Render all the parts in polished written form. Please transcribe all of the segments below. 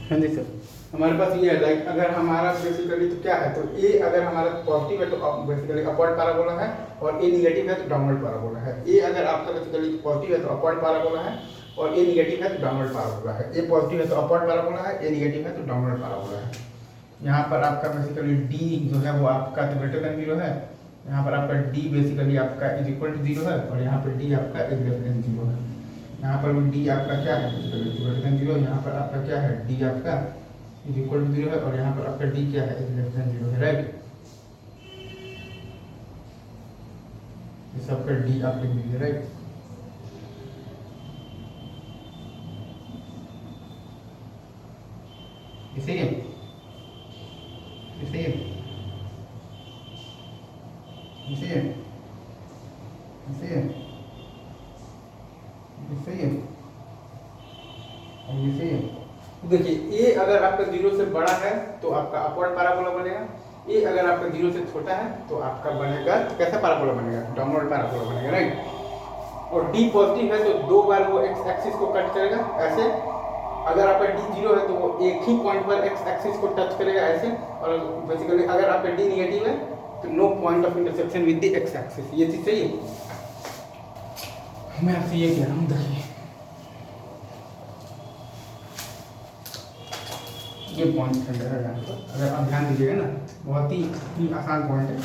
हाँ जी सर, हमारे पास ये है लाइक अगर हमारा बेसिकली तो क्या है, तो ए अगर हमारा पॉजिटिव है तो बेसिकली अपवर्ड पैराबोला है, और ए निगेटिव है तो डाउनवर्ड पैराबोला है। ए अगर आपका बेसिकली पॉजिटिव है तो अपवर्ड पैराबोला है, और ए निगेटिव है तो डाउनवर्ड पैराबोला है। ए पॉजिटिव है तो अपवर्ड पैराबोला है, ए निगेटिव है तो डाउनवर्ड पैराबोला है। यहाँ पर आपका बेसिकली डी जो है वो आपका तो ग्रेटर देन जीरो है, यहाँ पर आपका डी बेसिकली आपका इज इक्वल टू जीरो है, और यहाँ पर डी आपका इज लेस देन जीरो है। यहाँ पर डी आपका क्या है, ग्रेटर देन जीरो, यहाँ पर आपका क्या है, डी आपका इज इक्वल टू जीरो है, और यहाँ पर आपका डी क्या है, इज लेस देन जीरो है, राइट। ये सबका डी आप लिख दीजिए, राइट। इसे इसे इसे इसे इसे और ये सही है। तो देखिए ए अगर आपका जीरो से बड़ा है तो आपका अपवर्ड पैराबोला बनेगा, ए अगर आपका जीरो से छोटा है तो आपका बनेगा कैसा पैराबोला बनेगा, डाउनवर्ड पैराबोला बनेगा, राइट। और डी पॉजिटिव है तो दो बार वो एक्स एक्सिस को कट करेगा ऐसे, अगर आपका डी जीरो है तो वो एक ही पॉइंट पर एक्स एक्सिस को टच करेगा ऐसे, और बेसिकली अगर आपका डी निगेटिव है तो no point of intersection with the X axis. ये चीज सही है। मैं आपसे ये कह रहा हूँ, देखिए ये पॉइंट है यहाँ पर, अगर आप ध्यान दीजिएगा ना, बहुत ही आसान पॉइंट है।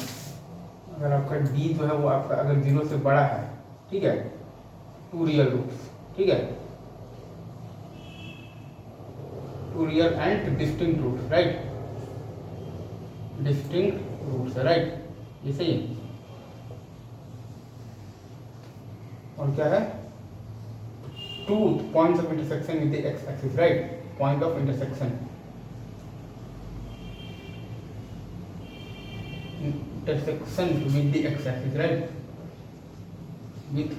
अगर आपका डी जो है वो आपका अगर जीरो से बड़ा है, ठीक है, टू रियल रूट्स, ठीक है, two real and distinct roots, right, distinct roots, right, ये सही है। और क्या है, two points of intersection with the X axis, right, point of intersection, intersection with the x-axis, right, with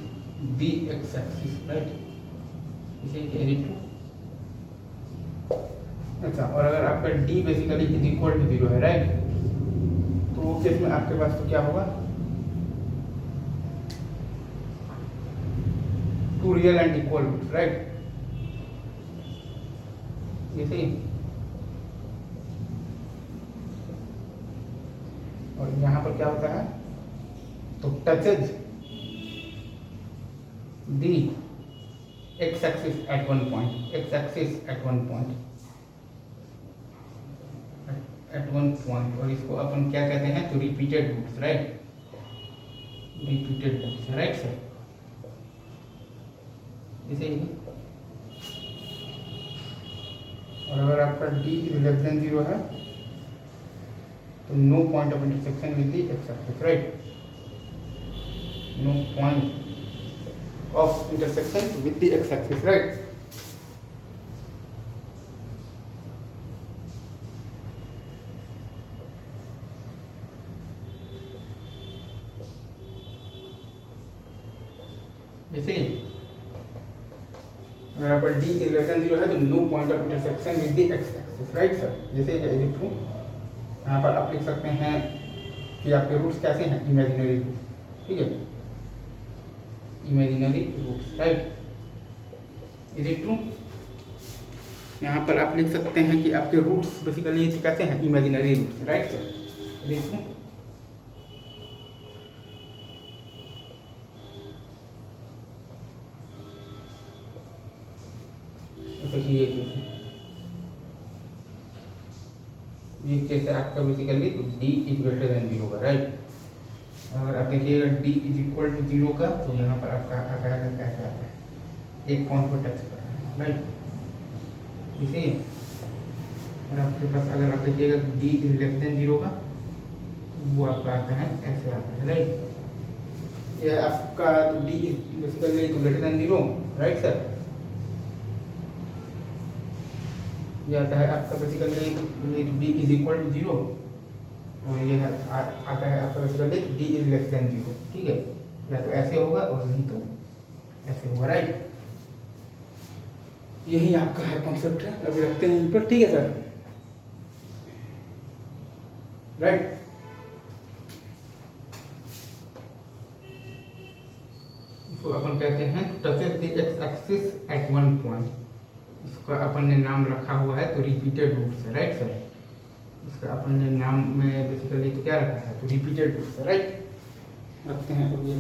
the x-axis, right, इसे कह टू। अच्छा, और अगर आपका d basically is equal to zero है, राइट, तो वो केस में आपके पास तो क्या होगा, two real and equal roots, right, ये सही। और यहाँ पर क्या होता है, तो touches the X axis at one point, X axis at one point, at one point, और इसको अपन क्या कहते हैं, तो repeated roots, right, repeated roots, right sir, इसे ही। और अगर आपका डी लेस देन जीरो है तो no point of intersection with the X axis, right, no point of intersection with the X axis, right. जैसे अगर आपका डी लेस देन जीरो है तो no point of intersection with the X axis, right sir, जैसे true. यहाँ पर आप लिख सकते हैं कि आपके रूट्स कैसे हैं, इमेजिनरी रूट्स, ठीक है, imaginary roots, right, is it true. यहाँ पर आप लिख सकते हैं कि आपके रूट्स बेसिकली कैसे हैं, imaginary roots, right sir, is it true. ये केस है आपका basically D is greater than zero का, राइट। अगर आप देखिएगा D is equal to zero का तो यहाँ पर आपका आता है कैसे आता है, एक पॉइंट को टच कर रहा है, राइट, इसे। और आपके पास अगर आप देखिएगा D is less than zero का, वो आपका आता है ऐसे आता है, राइट। ये आपका तो D is basically greater than zero, right sir. ये आता है आपका basically D is equal to zero, और ये आता है आपका basically D is less than zero, ठीक है, या तो ऐसे होगा और नहीं तो ऐसे होगा, राइट। यही आपका है कॉन्सेप्ट है, अभी रखते हैं यहीं पर, ठीक है सर, राइट। इसको अपन कहते हैं touches the X axis at one point, इसको इसका अपन ने नाम रखा हुआ है तो रिपीटेड रूट से, राइट सर। इसका अपन ने नाम में बेसिकली तो क्या रखा है, तो रिपीटेड रूट से, राइट। रखते हैं तो ये